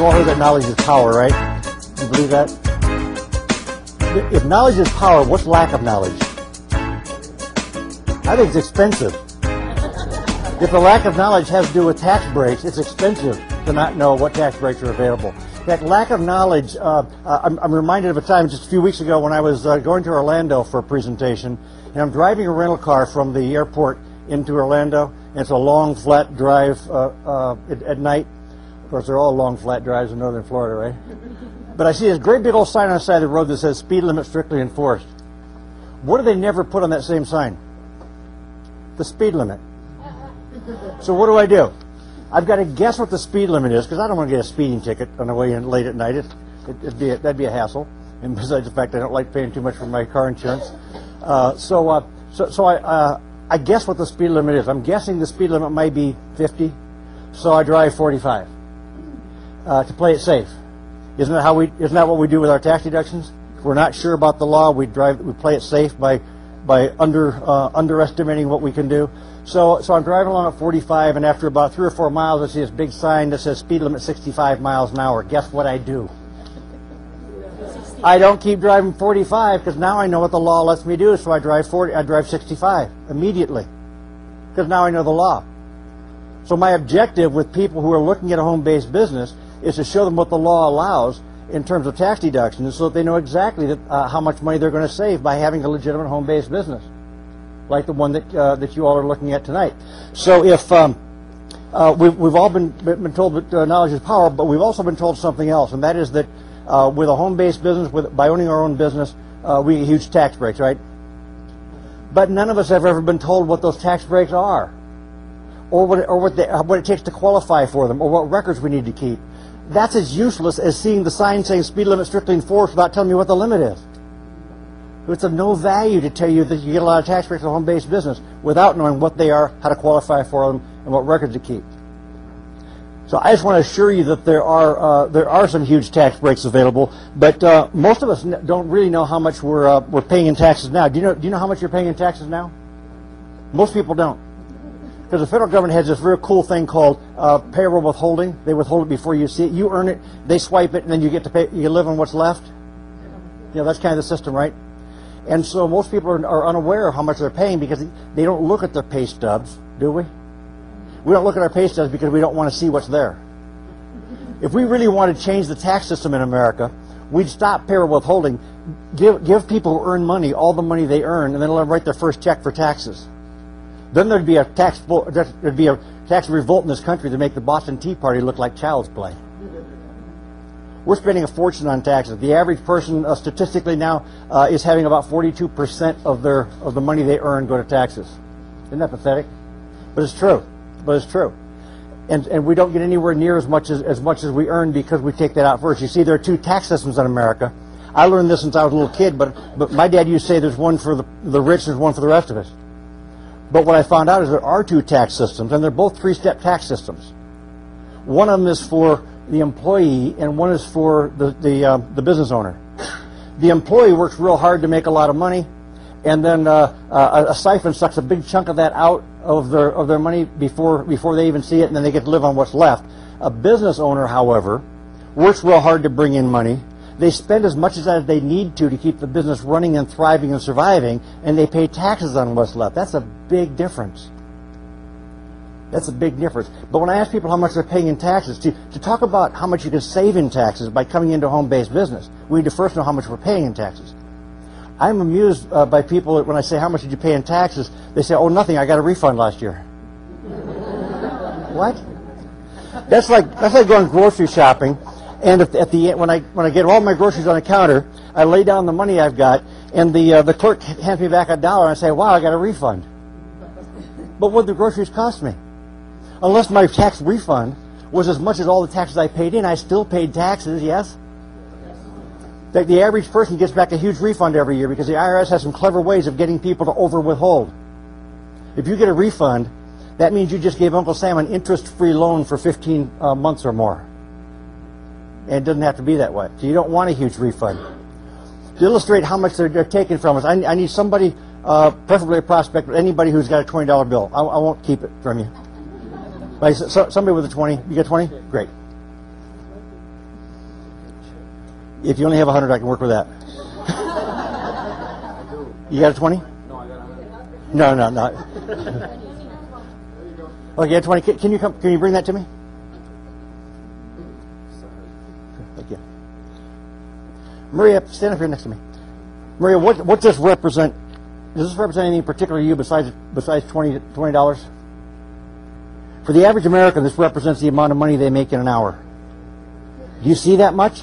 You've all heard that knowledge is power, right? You believe that? If knowledge is power, what's lack of knowledge? I think it's expensive. If the lack of knowledge has to do with tax breaks, it's expensive to not know what tax breaks are available. In fact, lack of knowledge, I'm reminded of a time just a few weeks ago when I was going to Orlando for a presentation, and I'm driving a rental car from the airport into Orlando, and it's a long, flat drive at night. Of course, they're all long, flat drives in northern Florida, right? But I see this great big old sign on the side of the road that says speed limit strictly enforced. What do they never put on that same sign? The speed limit. So what do? I've got to guess what the speed limit is because I don't want to get a speeding ticket on the way in late at night. That'd be a hassle. And besides the fact I don't like paying too much for my car insurance, so I guess what the speed limit is. I'm guessing the speed limit might be 50, so I drive 45 to play it safe. Isn't that what we do with our tax deductions? If we're not sure about the law, we play it safe by underestimating what we can do. So I'm driving along at 45, and after about 3 or 4 miles, I see this big sign that says speed limit 65 miles an hour. Guess what I do? I don't keep driving 45 because now I know what the law lets me do. So I drive 65 immediately because now I know the law. So my objective with people who are looking at a home-based business is to show them what the law allows in terms of tax deductions so that they know exactly how much money they're going to save by having a legitimate home-based business, like the one that you all are looking at tonight. So if we've all been told that knowledge is power, but we've also been told something else, and that is that with a home-based business, by owning our own business, we get huge tax breaks, right? But none of us have ever been told what those tax breaks are, or what it takes to qualify for them, or what records we need to keep. That's as useless as seeing the sign saying speed limit strictly enforced without telling me what the limit is. It's of no value to tell you that you get a lot of tax breaks in a home-based business without knowing what they are, how to qualify for them, and what records to keep. So I just want to assure you that there are some huge tax breaks available, but most of us don't really know how much we're paying in taxes now. Do you know how much you're paying in taxes now? Most people don't. Because the federal government has this very cool thing called payroll withholding. They withhold it before you see it. You earn it, they swipe it, and then you get to pay. You live on what's left. That's kind of the system, right? And so most people are unaware of how much they're paying because they don't look at their pay stubs, do we? We don't look at our pay stubs because we don't want to see what's there. If we really want to change the tax system in America, we'd stop payroll withholding, give people who earn money all the money they earn, and then let them write their first check for taxes. Then there'd be a tax revolt in this country to make the Boston Tea Party look like child's play. We're spending a fortune on taxes. The average person, statistically now, is having about 42% of the money they earn go to taxes. Isn't that pathetic? But it's true. And we don't get anywhere near as much as we earn because we take that out first. You see, there are two tax systems in America. I learned this since I was a little kid, but my dad used to say there's one for the rich and there's one for the rest of us. But what I found out is there are two tax systems, and they're both three-step tax systems. One of them is for the employee, and one is for the business owner. The employee works real hard to make a lot of money, and then a siphon sucks a big chunk of that out of their money before they even see it, and then they get to live on what's left. A business owner, however, works real hard to bring in money. They spend as much as they need to keep the business running and thriving and surviving, and they pay taxes on what's left. That's a big difference. That's a big difference. But when I ask people how much they're paying in taxes, to talk about how much you can save in taxes by coming into a home-based business, we need to first know how much we're paying in taxes. I'm amused by people that when I say, how much did you pay in taxes, they say, oh, nothing, I got a refund last year. What? That's like going grocery shopping. And at the end, when I get all my groceries on the counter, I lay down the money I've got, and the clerk hands me back $1, and I say, "Wow, I got a refund." But what did the groceries cost me? Unless my tax refund was as much as all the taxes I paid in, I still paid taxes. Yes. The average person gets back a huge refund every year because the IRS has some clever ways of getting people to over-withhold. If you get a refund, that means you just gave Uncle Sam an interest-free loan for 15 months or more. And it doesn't have to be that way. So you don't want a huge refund. To illustrate how much they're taking from us, I need somebody, preferably a prospect, but anybody who's got a $20 bill. I won't keep it from you. Like, somebody with a 20. You got 20? Great. If you only have 100, I can work with that. You got a 20? No, I got 100. No. Oh, you got 20. Can you come? Can you bring that to me? Thank you. Maria, stand up here next to me. Maria, what does this represent? Does this represent anything particular to you besides $20? For the average American, this represents the amount of money they make in an hour. Do you see that much?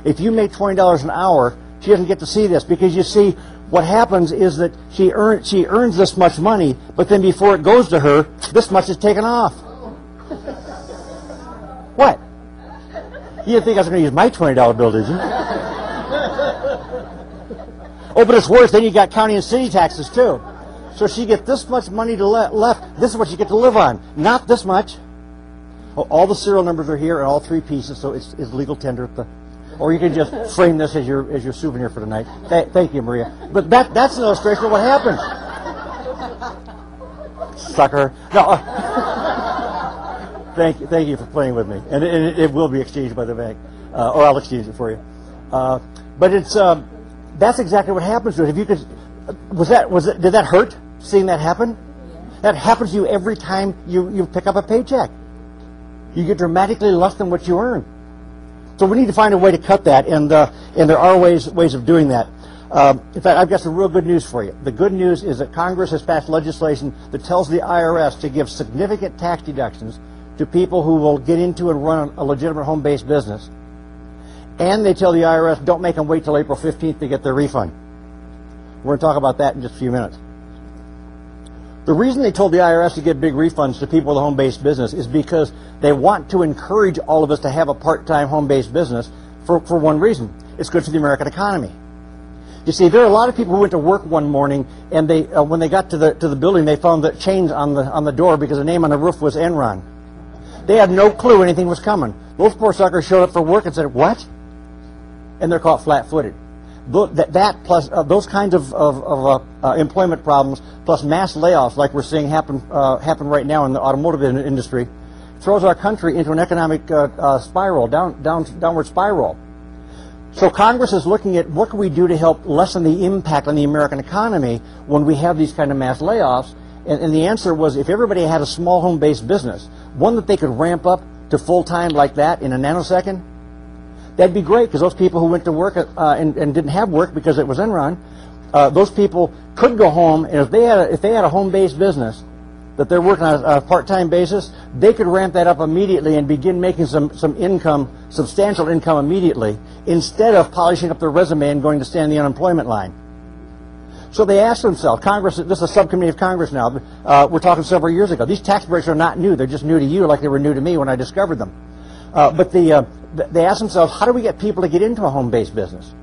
If you make $20 an hour, she doesn't get to see this, because you see, what happens is that she earns this much money, but then before it goes to her, this much is taken off. What? You didn't think I was going to use my $20 bill, did you? Oh, but it's worse. Then you got county and city taxes too. So she gets this much money to left. This is what you get to live on, not this much. Oh, all the serial numbers are here, and all 3 pieces, so it's legal tender at the. Or you can just frame this as your souvenir for tonight. Thank you, Maria. But that's an illustration of what happens. Sucker. No. Thank you for playing with me, and it will be exchanged by the bank, or I'll exchange it for you. But it's that's exactly what happens to it. If you could, did that hurt seeing that happen? That happens to you every time you pick up a paycheck. You get dramatically less than what you earn. So we need to find a way to cut that, and there are ways of doing that. In fact, I've got some real good news for you. The good news is that Congress has passed legislation that tells the IRS to give significant tax deductions to people who will get into and run a legitimate home-based business. And they tell the IRS, don't make them wait till April 15th to get their refund. We're going to talk about that in just a few minutes. The reason they told the IRS to give big refunds to people with a home-based business is because they want to encourage all of us to have a part-time home-based business for one reason. It's good for the American economy. You see, there are a lot of people who went to work one morning, and they when they got to the building, they found the chains on the door because the name on the roof was Enron. They had no clue anything was coming. Those poor suckers showed up for work and said, "What?" And they're caught flat-footed. That plus those kinds of employment problems, plus mass layoffs like we're seeing happen right now in the automotive industry, throws our country into an economic spiral, downward spiral. So Congress is looking at what can we do to help lessen the impact on the American economy when we have these kind of mass layoffs. And the answer was, if everybody had a small home-based business, one that they could ramp up to full-time like that in a nanosecond, that'd be great, because those people who went to work and didn't have work because it was Enron, those people could go home, and if they had a home-based business that they're working on a part-time basis, they could ramp that up immediately and begin making some income, substantial income immediately, instead of polishing up their resume and going to stand the unemployment line. So they asked themselves, Congress, this is a subcommittee of Congress now, we're talking several years ago. These tax breaks are not new. They're just new to you like they were new to me when I discovered them. But they asked themselves, how do we get people to get into a home-based business?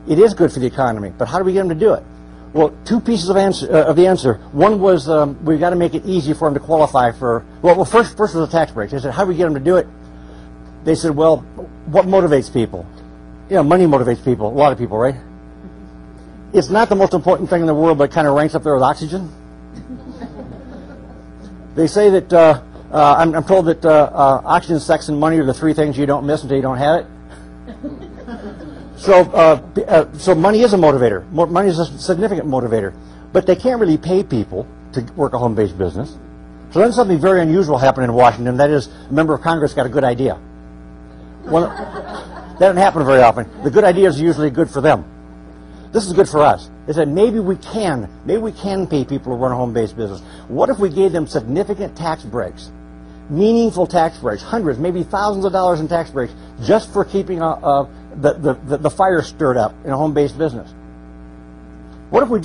It is good for the economy, but how do we get them to do it? Well, 2 pieces of the answer. One was we've got to make it easy for them to qualify for. Well, first was the tax breaks. They said, how do we get them to do it? They said, well, what motivates people? You know, money motivates people. A lot of people, right? It's not the most important thing in the world, but it kind of ranks up there with oxygen. They say that I'm told that oxygen, sex, and money are the 3 things you don't miss until you don't have it. So money is a motivator. Money is a significant motivator. But they can't really pay people to work a home-based business. So then something very unusual happened in Washington. That is, a member of Congress got a good idea. That doesn't happen very often. The good ideas are usually good for them. This is good for us. They said, maybe we can pay people to run a home-based business. What if we gave them significant tax breaks? Meaningful tax breaks, hundreds, maybe thousands of dollars in tax breaks, just for keeping the fire stirred up in a home-based business. What if we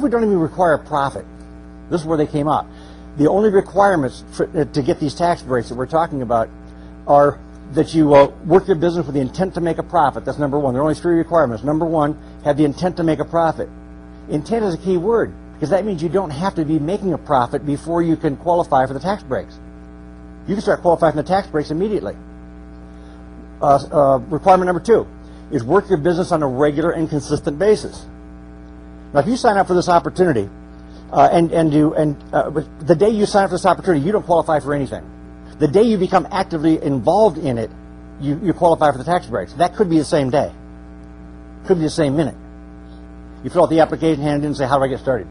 don't even require a profit? This is where they came out. The only requirements to get these tax breaks that we're talking about are that you work your business with the intent to make a profit. That's number 1. There are only 3 requirements. Number 1, have the intent to make a profit. Intent is a key word, because that means you don't have to be making a profit before you can qualify for the tax breaks. You can start qualifying for the tax breaks immediately. Requirement number 2 is work your business on a regular and consistent basis. Now, if you sign up for this opportunity, the day you sign up for this opportunity, you don't qualify for anything. The day you become actively involved in it, you qualify for the tax breaks. That could be the same day. Could be the same minute. You fill out the application, hand it in, and say, how do I get started?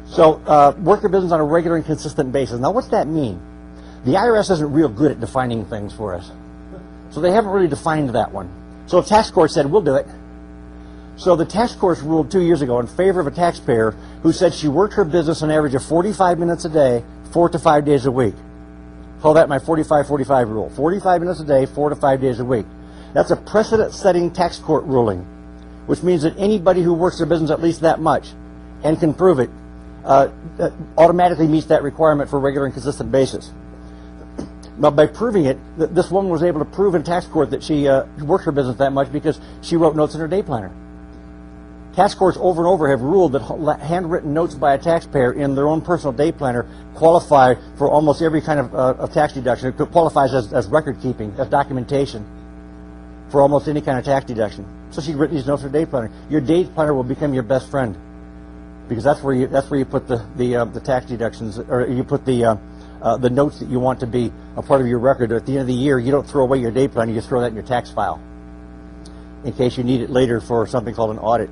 So work your business on a regular and consistent basis. Now, what's that mean? The IRS isn't real good at defining things for us. So they haven't really defined that one. So the tax court said, we'll do it. So the tax court ruled 2 years ago in favor of a taxpayer who said she worked her business an average of 45 minutes a day, 4 to 5 days a week. Call that my 45-45 rule. 45 minutes a day, 4 to 5 days a week. That's a precedent-setting tax court ruling, which means that anybody who works their business at least that much and can prove it automatically meets that requirement for a regular and consistent basis. Now, by proving it, this woman was able to prove in tax court that she worked her business that much because she wrote notes in her day planner. Tax courts over and over have ruled that handwritten notes by a taxpayer in their own personal day planner qualify for almost every kind of tax deduction. It qualifies as record keeping, as documentation for almost any kind of tax deduction. So she's written these notes in her day planner. Your day planner will become your best friend because that's where you put the tax deductions, or you put the notes that you want to be a part of your record. At the end of the year, you don't throw away your day planner; you just throw that in your tax file in case you need it later for something called an audit.